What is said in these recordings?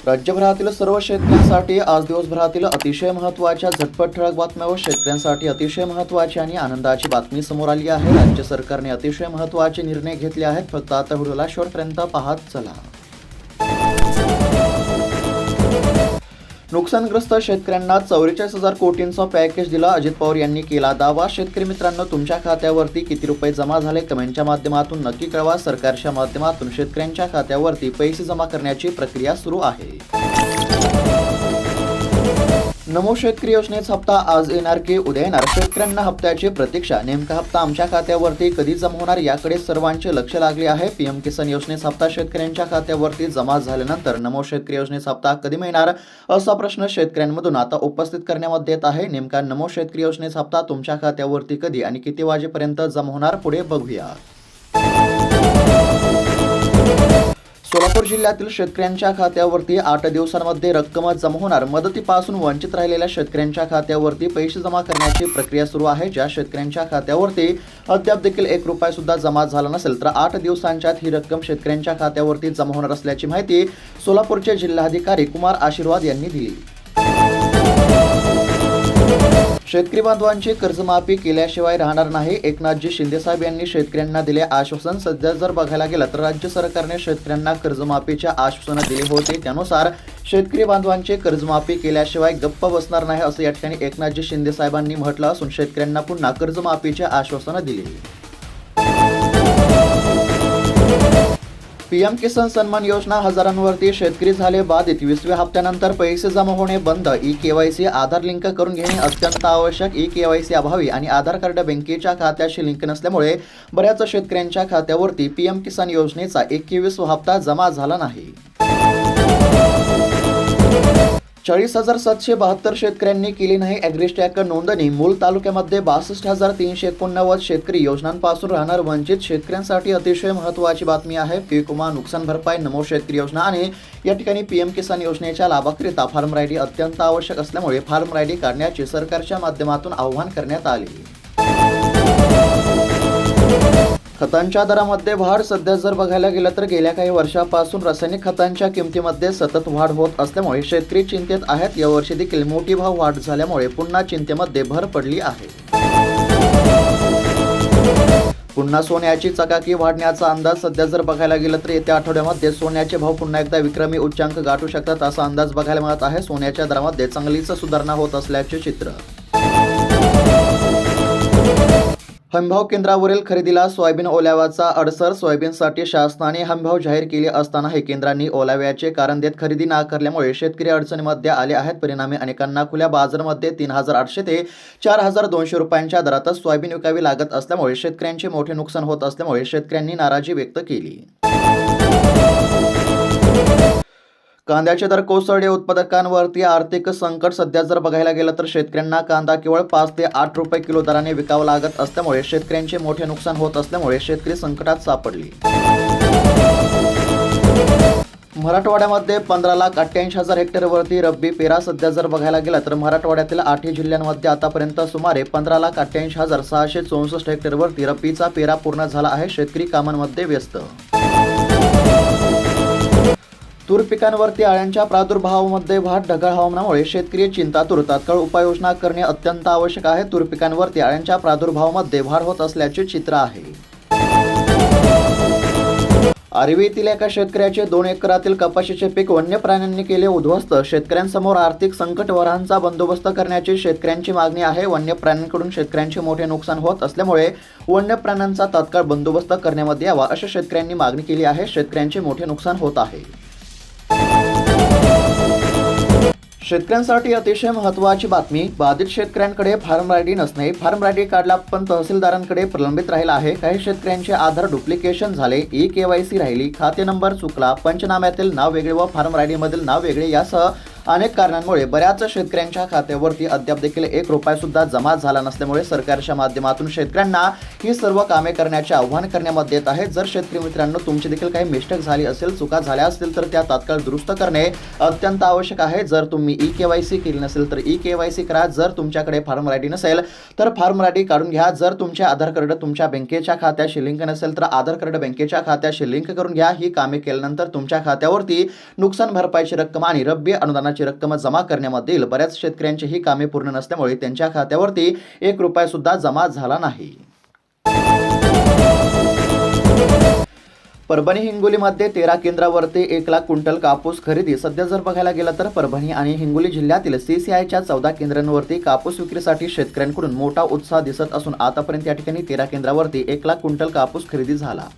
राज्यभरातील सर्व शेतकऱ्यांसाठी आज दिवसभरातील अतिशय महत्त्वाच्या झटपट ठळक बातम्या व शेतकऱ्यांसाठी अतिशय महत्त्वाची आणि आनंदाची बातमी समोर आली आहे। राज्य सरकारने अतिशय महत्त्वाचे निर्णय घेतले आहेत। फक्त आता व्हिडिओला शेवटपर्यंत पाहत चला। नुकसानग्रस्त शेतकऱ्यांना 44,000 कोटींचा पॅकेज दिला, अजित पवार यांनी केला दावा। शेतकरी मित्रांनो, तुमच्या खात्यावरती किती रुपये जमा झाले कमेंटच्या माध्यमातून नक्की कळवा। सरकारच्या माध्यमातून शेतकऱ्यांच्या खात्यावरती पैसे जमा करण्याची प्रक्रिया सुरू आहे। नमो शेतकरी योजनेचा हप्ता आज येणार की उद्या येणार? शेतकऱ्यांना हप्त्याची प्रतीक्षा। नेमका हप्ता आमच्या खात्यावरती कधी जमा होणार याकडे सर्वांचे लक्ष लागले आहे। पीएम किसान योजनेचा हप्ता शेतकऱ्यांच्या खात्यावरती जमा झाल्यानंतर नमो शेतकरी योजनेचा हप्ता कधी मिळणार असा प्रश्न शेतकऱ्यांमधून आता उपस्थित करण्यात येत आहे। नेमका नमो शेतकरी योजनेचा हप्ता तुमच्या खात्यावरती कधी आणि किती वाजेपर्यंत जमा होणार पुढे बघूया। सोलापूर जिल्ह्यातील शेतकऱ्यांच्या खात्यावरती 8 दिवसांमध्ये रक्कम जमा होणार। मदतीपासून वंचित राहिलेल्या शेतकऱ्यांच्या खात्यावरती पैसे जमा करण्याची प्रक्रिया सुरू आहे। ज्या शेतकऱ्यांच्या खात्यावरती अद्याप देखील 1 रुपया सुद्धा जमा झाला नसेल तर 8 दिवसांच्या ही रक्कम शेतकऱ्यांच्या खात्यावरती जमा होणार असल्याची माहिती सोलापूरचे जिल्हाधिकारी कुमार आशीर्वाद यांनी दिली। शेतकरी बांधवांची कर्जमाफी केल्याशिवाय राहणार नाही, एकनाथजी शिंदेसाहेब यांनी शेतकऱ्यांना दिले आश्वासन। सध्या जर बघायला गेलं तर राज्य सरकारने शेतकऱ्यांना कर्जमाफीचे आश्वासन दिले होते, त्यानुसार शेतकरी बांधवांची कर्जमाफी केल्याशिवाय गप्प बसणार नाही असं या ठिकाणी एकनाथजी शिंदेसाहेबांनी म्हटलं असून शेतकऱ्यांना पुन्हा कर्जमाफीचे आश्वासन दिले। पीएम किसान सन्मान योजना हजारांवरती शेतकरी झाले बाधित। 20व्या हप्त्यानंतर पैसे जमा होणे बंद। ई-केवायसी आधार लिंक करून घेणे अत्यंत आवश्यक। ई-केवायसी अभावी आणि आधार कार्ड बँकेच्या खात्याशी लिंक नसल्यामुळे बऱ्याच शेतकऱ्यांच्या खात्यावरती पीएम किसान योजनेचा 21वा हप्ता जमा झाला नाही। 40,772 शेतकऱ्यांनी केली नाही ॲग्रिस्टॅक नोंदणी। मूल तालुक्यामध्ये 62,389 शेतकरी योजनांपासून राहणार वंचित। शेतकऱ्यांसाठी अतिशय महत्त्वाची बातमी आहे। पीक विमा, नुकसान भरपाई, नमो शेतकरी योजना आणि या ठिकाणी पीएम किसान योजनेच्या लाभाकरिता फार्म आयडी अत्यंत आवश्यक असल्यामुळे फार्म आयडी काढण्याचे सरकारच्या माध्यमातून आवाहन करण्यात आले। खतांच्या दरामध्ये वाढ। सध्या जर बघायला गेलं तर गेल्या काही वर्षापासून रासायनिक खतांच्या किमतीमध्ये सतत वाढ होत असल्यामुळे शेतकरी चिंतेत आहेत। यावर्षी देखील मोठी भाव वाढ झाल्यामुळे पुन्हा चिंतेमध्ये भर पडली आहे। पुन्हा सोन्याची चकाकी वाढण्याचा अंदाज। सध्या जर बघायला गेलं तर येत्या आठवड्यामध्ये सोन्याचे भाव पुन्हा एकदा विक्रमी उच्चांक गाठू शकतात असा अंदाज बघायला मिळत आहे। सोन्याच्या दरामध्ये चांगलीच सुधारणा होत असल्याचे चित्र। हमीभाव केंद्रावरील खरेदीला सोयाबीन ओलाव्याचा अडसर। सोयाबीनसाठी शासनाने हमीभाव जाहीर केले असतानाही केंद्रांनी ओलाव्याचे कारण देत खरेदी नाकारल्यामुळे शेतकरी अडचणीमध्ये आले आहेत। परिणामी अनेकांना खुल्या बाजारामध्ये 3,800 ते 4,200 रुपयांच्या दरातच सोयाबीन विकावी लागत असल्यामुळे शेतकऱ्यांचे मोठे नुकसान होत असल्यामुळे शेतकऱ्यांनी नाराजी व्यक्त केली। कांद्याचे दर कोसळले, उत्पादकांवरती आर्थिक संकट। सध्या जर बघायला गेलं तर शेतकऱ्यांना कांदा केवळ 5 ते 8 रुपये किलो दराने विकावा लागत असल्यामुळे शेतकऱ्यांचे मोठे नुकसान होत असल्यामुळे शेतकरी संकटात सापडले। मराठवाड्यामध्ये 15,88,000 हेक्टरवरती रब्बी पेरा। सध्या जर बघायला गेलं तर मराठवाड्यातील 8 जिल्ह्यांमध्ये आतापर्यंत सुमारे 15,88,664 हेक्टरवरती रब्बीचा पेरा पूर्ण झाला आहे। शेतकरी कामांमध्ये व्यस्त। तूर पिकांवरती अळ्यांच्या प्रादुर्भावामध्ये वाढ। ढगाळ हवामानामुळे शेतकरी चिंतातूर। तात्काळ उपाययोजना करणे अत्यंत आवश्यक आहे। तूर पिकांवरती अळ्यांच्या प्रादुर्भावामध्ये वाढ होत असल्याचे चित्र आहे। आर्वी येथील एका शेतकऱ्याचे 2 एकरातील कपाशीचे पीक वन्य प्राण्यांनी केले उद्ध्वस्त। शेतकऱ्यांसमोर आर्थिक संकट। वरांचा बंदोबस्त करण्याची शेतकऱ्यांची मागणी आहे। वन्य प्राण्यांकडून शेतकऱ्यांचे मोठे नुकसान होत असल्यामुळे वन्य प्राण्यांचा तात्काळ बंदोबस्त करण्यात यावा अशा शेतकऱ्यांनी मागणी केली आहे। शेतकऱ्यांचे मोठे नुकसान होत आहे। शेतकऱ्यांसाठी अतिशय महत्त्वाची बातमी। बाधित शेतकऱ्यांकडे फार्म आयडी नसणे। फार्म आयडी काढला पण तहसीलदारांकडे प्रलंबित राहिला आहे। काही शेतकऱ्यांचे आधार डुप्लिकेशन झाले, ई-केवायसी राहिली, खाते नंबर चुकला, पंचनाम्यातील नाव वेगळे व फार्म आयडी मधील नाव वेगळे यासह अनेक कारणांमुळे बऱ्याच शेतकऱ्यांच्या खात्यावरती अद्याप देखील 1 रुपया सुद्धा जमा झाला नसल्यामुळे सरकारच्या माध्यमातून शेतकऱ्यांना ही सर्व कामे करण्याचे आवाहन करण्यात येत आहे। जर शेतकरी मित्रांनो तुमची देखील काही मिस्टेक झाली असेल, चुका झाल्या असतील तर त्या तात्काळ दुरुस्त करणे अत्यंत आवश्यक आहे। जर तुम्ही ई-केवायसी केली नसेल तर ई-केवायसी करा। जर तुमच्याकडे फार्म आयडी नसेल तर फार्म आयडी काढून घ्या। जर तुमचे आधार कार्ड तुमच्या बँकेच्या खात्याशी लिंक नसेल तर आधार कार्ड बँकेच्या खात्याशी लिंक करून घ्या। ही कामे केल्यानंतर तुमच्या खात्यावरती नुकसान भरपाईची रक्कम आणि रब्बी अनुदानाची रक्कम जमा करण्यात येईल। बऱ्याच शेतकऱ्यांची ही कामे पूर्ण नसल्यामुळे त्यांच्या खात्यावरती 1 रुपया सुद्धा जमा झाला नाही। परभणी हिंगोलीमध्ये 13 केंद्रावरती 1 लाख क्विंटल कापूस खरेदी। सध्या जर बघायला गेलं तर परभणी आणि हिंगोली जिल्ह्यातील CCIच्या 14 केंद्रांवरती कापूस विक्रीसाठी शेतकऱ्यांकडून मोठा उत्साह दिसत असून आतापर्यंत या ठिकाणी 13 केंद्रावरती 1 लाख क्विंटल कापूस खरेदी झाला।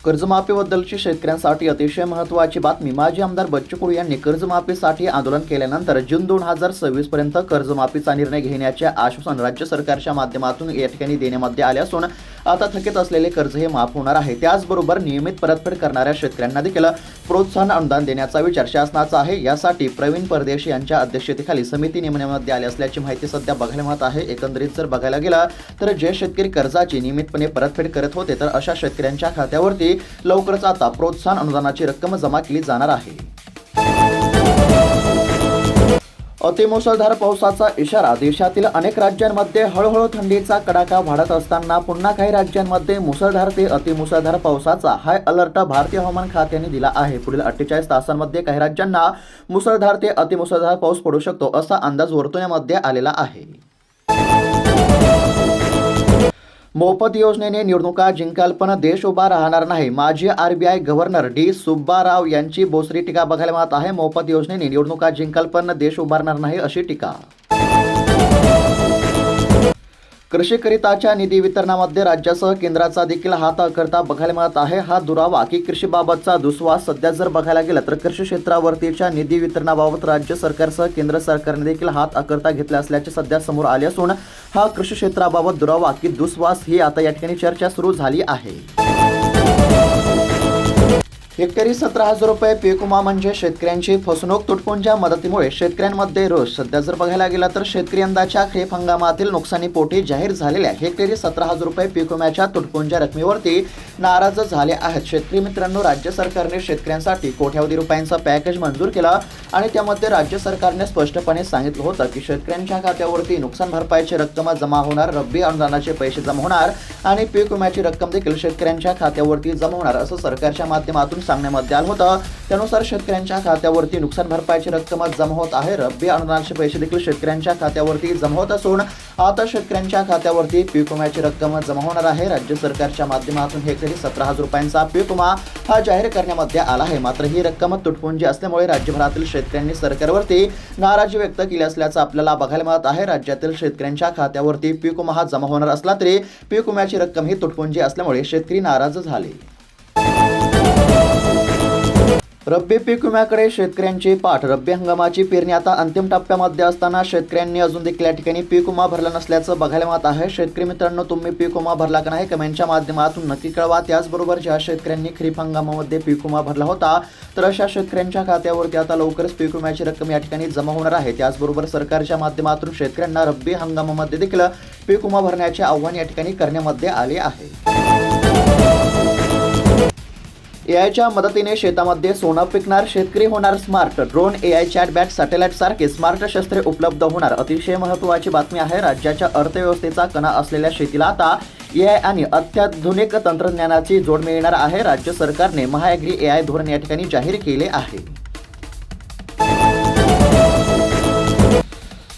कर्जमाफीबद्दलची शेतकऱ्यांसाठी अतिशय महत्त्वाची बातमी। माजी आमदार बच्चू कडू यांनी कर्जमाफीसाठी आंदोलन केल्यानंतर जून 2026 पर्यंत कर्जमाफीचा निर्णय घेण्याचे आश्वासन राज्य सरकारच्या माध्यमातून या ठिकाणी देण्यात आले असून आता थकीत असलेले कर्ज हे माफ होणार आहे। त्याचबरोबर नियमित परतफेड करणाऱ्या शेतकऱ्यांना देखील प्रोत्साहन अनुदान देण्याचा विचार शासनाचा आहे। यासाठी प्रवीण परदेशी यांच्या अध्यक्षतेखाली समिती नेमण्यात आली असल्याची माहिती सध्या बघायला मिळत आहे। एकंदरीत जर बघायला गेलं तर जे शेतकरी कर्जाची नियमितपणे परतफेड करत होते तर अशा शेतकऱ्यांच्या खात्यावरती लवकरच आता प्रोत्साहन अनुदानाची रक्कम जमा केली जाणार आहे। अतिमुसळधार पावसाचा इशारा। देशातील अनेक राज्यांमध्ये हळूहळू थंडीचा कडाका वाढत असताना पुन्हा काही राज्यांमध्ये मुसळधार ते अतिमुसळधार पावसाचा हाय अलर्ट भारतीय हवामान खात्याने दिला आहे। पुढील 48 तासांमध्ये काही राज्यांना मुसळधार ते अतिमुसळधार पाऊस पडू शकतो असा अंदाज वर्तवण्यात आलेला आहे। मोफत योजनेने निवडणुका जिंकाल पण देश उभा राहणार नाही। माजी RBI गव्हर्नर डी सुब्बाराव यांची बोचरी टीका बघायला मिळत आहे। मोफत योजनेने निवडणुका जिंकाल पण देश उभारणार नाही अशी टीका। कृषीकरिताच्या निधी वितरणामध्ये राज्यासह केंद्राचा देखील हात अखरता बघायला मिळत आहे। हा दुरावा की कृषीबाबतचा दुस्वास सध्या जर बघायला गेलं तर कृषी क्षेत्रावरतीच्या निधी वितरणाबाबत राज्य सरकारसह केंद्र सरकारने देखील हात अखरता घेतला असल्याचे सध्या समोर आले असून हा कृषी क्षेत्राबाबत दुरावा की दुस्वास ही आता या ठिकाणी चर्चा सुरू झाली आहे। हेक्टरी 17,000 रुपये पीक विमा म्हणजे शेतकऱ्यांची फसवणूक। तुटपुंज्या मदतीमुळे शेतकऱ्यांमध्ये रोष। सध्या जर बघायला गेला तर शेतकरी यंदाच्या खरीप हंगामातील नुकसानीपोटी जाहीर झालेल्या हेक्टरी 17,000 रुपये पीक विम्याच्या तुटपुंज्या रकमेवरती नाराज झाले आहेत। शेतकरी मित्रांनो, राज्य सरकारने शेतकऱ्यांसाठी कोट्यावधी रुपयांचं पॅकेज मंजूर केलं आणि त्यामध्ये राज्य सरकारने स्पष्टपणे सांगितलं होतं की शेतकऱ्यांच्या खात्यावरती नुकसान भरपाईची रक्कम जमा होणार, रब्बी अनुदानाचे पैसे जमा होणार आणि पीक विम्याची रक्कम देखील शेतकऱ्यांच्या खात्यावरती जमा होणार असं सरकारच्या माध्यमातून सांगण्यात आलं होतं। त्यानुसार शेतकऱ्यांच्या खात्यावरती नुकसान भरपाईची रक्कम जमा होत आहे। रब्बी अनुदानाचे पैसे देखील शेतकऱ्यांच्या खात्यावरती जमा होत असून आता शेतकऱ्यांच्या खात्यावरती पीक विम्याची रक्कम जमा होणार आहे। राज्य सरकारच्या माध्यमातून हेक्टरी 17,000 रुपयांचा पीक विमा हा जाहीर करण्यात आला आहे। मात्र ही रक्कम तुटपुंजी असल्यामुळे राज्यभरातील शेतकऱ्यांनी सरकारवरती नाराजी व्यक्त केली असल्याचं आपल्याला बघायला मिळत आहे। राज्यातील शेतकऱ्यांच्या खात्यावरती पीक विमा हा जमा होणार असला तरी पीक विम्याची रक्कम ही तुटपुंजी असल्यामुळे शेतकरी नाराज झाले। रब्बी पीक विम्याकडे शेतकऱ्यांची पाठ। रब्बी हंगामाची पेरणी आता अंतिम टप्प्यामध्ये असताना शेतकऱ्यांनी अजून देखील या ठिकाणी पीक विमा भरला नसल्याचं बघायला मिळत आहे। शेतकरी मित्रांनो, तुम्ही पीक विमा भरला का नाही कमेंटच्या माध्यमातून नक्की कळवा। त्याचबरोबर ज्या शेतकऱ्यांनी खरीप हंगामामध्ये पीक विमा भरला होता तर अशा शेतकऱ्यांच्या खात्यावरती आता लवकरच पीक विम्याची रक्कम या ठिकाणी जमा होणार आहे। त्याचबरोबर सरकारच्या माध्यमातून शेतकऱ्यांना रब्बी हंगामामध्ये देखील पीक विमा भरण्याचे आव्हान या ठिकाणी करण्यात आले आहे। एआयच्या मदतीने शेतामध्ये सोनं पिकणार, शेतकरी होणार स्मार्ट। ड्रोन, AI चॅटबॅट, सॅटेलाइट सारखे स्मार्ट शस्त्रे उपलब्ध होणार। अतिशय महत्त्वाची बातमी आहे। राज्याच्या अर्थव्यवस्थेचा कणा असलेल्या शेतीला आता AI आणि अत्याधुनिक तंत्रज्ञानाची जोड मिळणार आहे। राज्य सरकारने महाअॅग्री AI धोरण या ठिकाणी जाहीर केले आहे।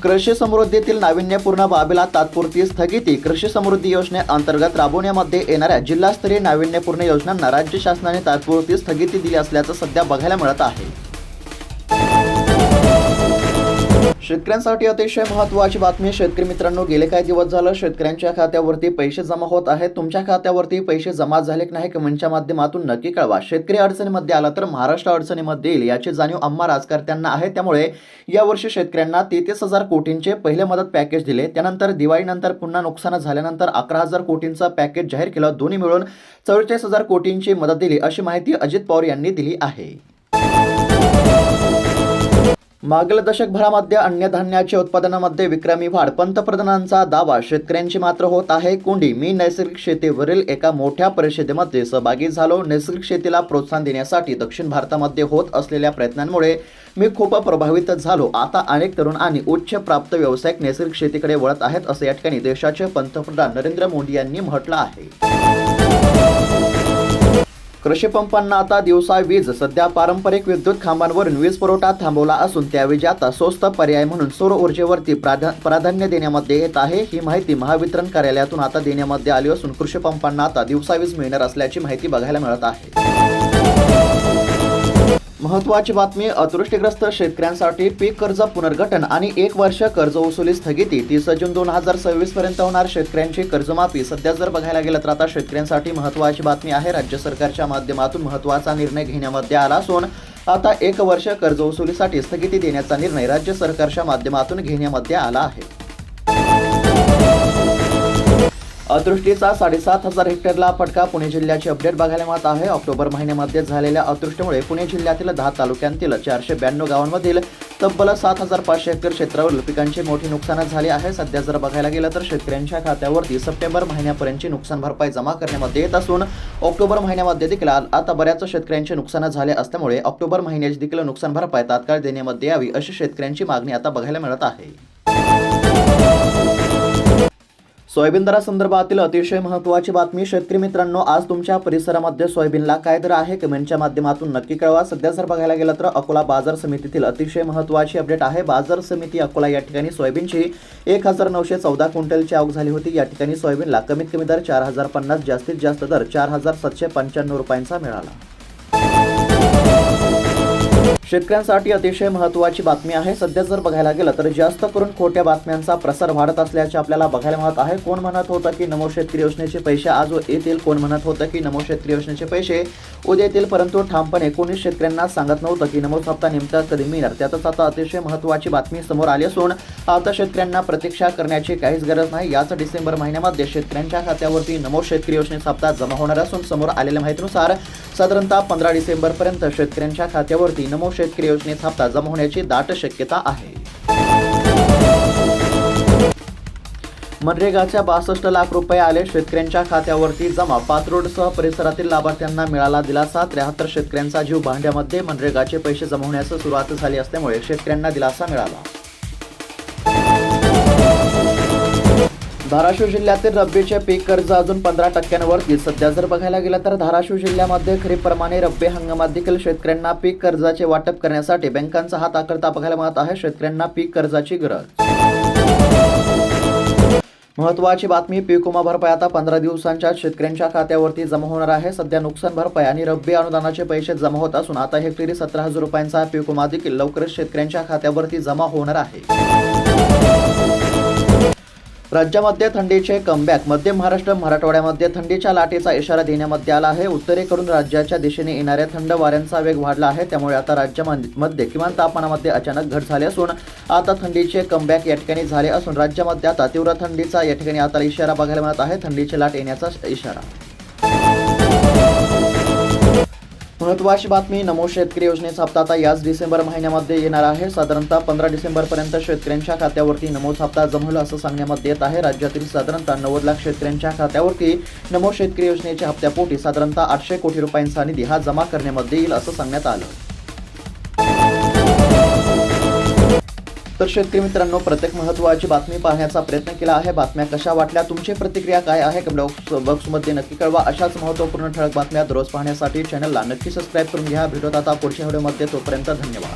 कृषी समृद्धीतील नाविन्यपूर्ण बाबीला तात्पुरती स्थगिती। कृषी समृद्धी योजनेअंतर्गत राबवण्यामध्ये येणाऱ्या जिल्हास्तरीय नाविन्यपूर्ण योजनांना राज्य शासनाने तात्पुरती स्थगिती दिली असल्याचं सध्या बघायला मिळत आहे। शेतकऱ्यांसाठी अतिशय महत्त्वाची बातमी। शेतकरी मित्रांनो, गेले काही दिवस झालं शेतकऱ्यांच्या खात्यावरती पैसे जमा होत आहेत। तुमच्या खात्यावरती पैसे जमा झाले की नाही कमेंटच्या माध्यमातून नक्की कळवा। शेतकरी अडचणीमध्ये आला तर महाराष्ट्र अडचणीमध्ये येईल याची जाणीव आम्हा राजकारत्यांना आहे। त्यामुळे यावर्षी शेतकऱ्यांना 33,000 कोटींचे पहिले मदत पॅकेज दिले। त्यानंतर दिवाळीनंतर पुन्हा नुकसान झाल्यानंतर 11,000 कोटींचं पॅकेज जाहीर केलं। दोन्ही मिळून 44,000 कोटींची मदत दिली अशी माहिती अजित पवार यांनी दिली आहे। मागील दशकभरामध्ये अन्नधान्याच्या उत्पादनामध्ये विक्रमी वाढ, पंतप्रधानांचा दावा, शेतकऱ्यांची मात्र होत आहे कोंडी. मी नैसर्गिक शेतीवरील एका मोठ्या परिषदेमध्ये सहभागी झालो. नैसर्गिक शेतीला प्रोत्साहन देण्यासाठी दक्षिण भारतामध्ये होत असलेल्या प्रयत्नांमुळे मी खूप प्रभावित झालो. आता अनेक तरुण आणि उच्च प्राप्त व्यावसायिक नैसर्गिक शेतीकडे वळत आहेत, असं या ठिकाणी देशाचे पंतप्रधान नरेंद्र मोदी यांनी म्हटलं आहे. कृषी पंपांना आता दिवसा वीज. सध्या पारंपरिक विद्युत खांबांवरून वीज पुरवठा थांबवला असून त्याऐवजी आता स्वस्त पर्याय म्हणून सौर ऊर्जेवरती प्राधान्य देण्यामध्ये येत आहे. ही माहिती महावितरण कार्यालयातून आता देण्यामध्ये आली असून कृषी पंपांना आता दिवसा वीज मिळणार असल्याची माहिती बघायला मिळत आहे. महत्त्वाची बातमी, अतिवृष्टीग्रस्त शेतकऱ्यांसाठी पीक कर्ज पुनर्गठन आणि 1 वर्ष कर्ज वसुली स्थगिती. 30 जून 2026 पर्यंत होणार शेतकऱ्यांची कर्जमाफी. सध्या जर बघायला गेलं तर आता शेतकऱ्यांसाठी महत्त्वाची बातमी आहे. राज्य सरकारच्या माध्यमातून महत्त्वाचा निर्णय घेण्यामध्ये आला असून आता 1 वर्ष कर्ज वसुलीसाठी स्थगिती देण्याचा निर्णय राज्य सरकारच्या माध्यमातून घेण्यामध्ये आला आहे. अतिवृष्टीचा 7,500 हेक्टरला फटका. पुणे जिल्ह्याची अपडेट बघायला मिळत आहे. ऑक्टोबर महिन्यामध्ये झालेल्या अतिवृष्टीमुळे पुणे जिल्ह्यातील 10 तालुक्यांतील 492 गावांमधील तब्बल 7,500 हेक्टर क्षेत्रावरील पिकांचे मोठे नुकसान झाले आहे. सध्या जर बघायला गेलं तर शेतकऱ्यांच्या खात्यावरती सप्टेंबर महिन्यापर्यंतची नुकसान भरपाई जमा करण्यामध्ये येत असून ऑक्टोबर महिन्यामध्ये देखील आता बऱ्याच शेतकऱ्यांचे नुकसान झाले असल्यामुळे ऑक्टोबर महिन्याची देखील नुकसान भरपाई तात्काळ देण्यामध्ये यावी अशी शेतकऱ्यांची मागणी आता बघायला मिळत आहे. सोयाबीन दरासंदर्भातील अतिशय महत्त्वाची बातमी. शेतकरी मित्रांनो, आज तुमच्या परिसरामध्ये सोयाबीनला काय दर आहे कमेंटच्या माध्यमातून नक्की कळवा. सध्या जर बघायला गेलं तर अकोला बाजार समितीतील अतिशय महत्त्वाची अपडेट आहे. बाजार समिती अकोला या ठिकाणी सोयाबीनची 1,914 क्विंटलची आवक झाली होती. या ठिकाणी सोयाबीनला कमीत कमी दर 4,050, जास्तीत जास्त दर 4,795 रुपयांचा मिळाला. शेतकऱ्यांसाठी अतिशय महत्त्वाची बातमी आहे. सध्या जर बघायला गेलं तर जास्त करून खोट्या बातम्यांचा प्रसार वाढत असल्याचे आपल्याला बघायला मिळत आहे. कोण म्हणत होतं की नमो शेतकरी योजनेचे पैसे आज येतील, कोण म्हणत होतं की नमो शेतकरी योजनेचे पैसे उद्या येतील, परंतु ठामपणे कोणी शेतकऱ्यांना सांगत नव्हतं की नमो हप्ता नेमका कधी मिळणार. त्यातच आता अतिशय महत्त्वाची बातमी समोर आली असून आता शेतकऱ्यांना प्रतीक्षा करण्याची काहीच गरज नाही. याच डिसेंबर महिन्यामध्ये शेतकऱ्यांच्या खात्यावरती नमो शेतकरी योजनेचा हप्ता जमा होणार असून समोर आलेल्या माहितीनुसार साधारणतः 15 डिसेंबरपर्यंत शेतकऱ्यांच्या खात्यावरती नमो शेतकरी योजनेचा हप्ता जमा होण्याची दाट शक्यता आहे. मनरेगाच्या 62 लाख रुपये आले शेतकऱ्यांच्या खात्यावरती जमा. पाथरोडसह परिसरातील लाभार्थ्यांना मिळाला दिलासा. 73 शेतकऱ्यांचा जीव भांड्यामध्ये. मनरेगाचे पैसे जमा होण्यास सुरुवात झाली असल्यामुळे शेतकऱ्यांना दिलासा मिळाला. धाराशिव जिल्ह्यातील रब्बीचे पीक कर्ज अजून 15% सध्या जर बघायला गेलं तर धाराशिव जिल्ह्यामध्ये खरीपप्रमाणे रब्बी हंगामात देखील शेतकऱ्यांना पीक कर्जाचे वाटप करण्यासाठी बँकांचा हात आखडता बघायला मिळत आहे. शेतकऱ्यांना पीक कर्जाची गरज. महत्त्वाची बातमी, पीक विमा भरपाई आता 15 दिवसांच्या शेतकऱ्यांच्या खात्यावरती जमा होणार आहे. सध्या नुकसान भरपाई आणि रब्बी अनुदानाचे पैसे जमा होत असून आता हेक्टरी 17,000 रुपयांचा पीक विमा देखील लवकरच शेतकऱ्यांच्या खात्यावरती जमा होणार आहे. राज्यामध्ये थंडीचे कमबॅक. मध्य महाराष्ट्र, मराठवाड्यामध्ये थंडीच्या लाटेचा इशारा देण्यामध्ये आला आहे. उत्तरेकडून राज्याच्या दिशेने येणाऱ्या थंड वाऱ्यांचा वेग वाढला आहे. त्यामुळे आता राज्यामध्ये किमान तापमानामध्ये अचानक घट झाली असून आता थंडीचे कमबॅक या ठिकाणी झाले असून राज्यामध्ये आता तीव्र थंडीचा या ठिकाणी आता इशारा बघायला मिळत आहे. थंडीची लाट येण्याचा इशारा. महत्त्वाची बातमी, नमो शेतकरी योजनेचा हप्ता आता याच डिसेंबर महिन्यामध्ये येणार आहे. साधारणतः 15 डिसेंबरपर्यंत शेतकऱ्यांच्या खात्यावरती नमोच हप्ता जमा होईल असं सांगण्यामध्ये येत आहे. राज्यातील साधारणतः 90 लाख शेतकऱ्यांच्या खात्यावरती नमो शेतकरी योजनेच्या हप्त्यापोटी साधारणतः 800 कोटी रुपयांचा निधी हा जमा करण्यामध्ये येईल असं सांगण्यात आलं. तर शेतकरी मित्रांनो, प्रत्येक महत्त्वाची बातमी पाहण्याचा प्रयत्न केला आहे. बातम्या कशा वाटल्या, तुमची प्रतिक्रिया काय आहे कमेंट बॉक्समध्ये नक्की कळवा. अशाच महत्त्वपूर्ण ठळक बातम्या दररोज पाहण्यासाठी चॅनलला नक्की सबस्क्राईब करून घ्या. भेटूत आता पुढच्या व्हिडिओमध्ये. तोपर्यंत धन्यवाद.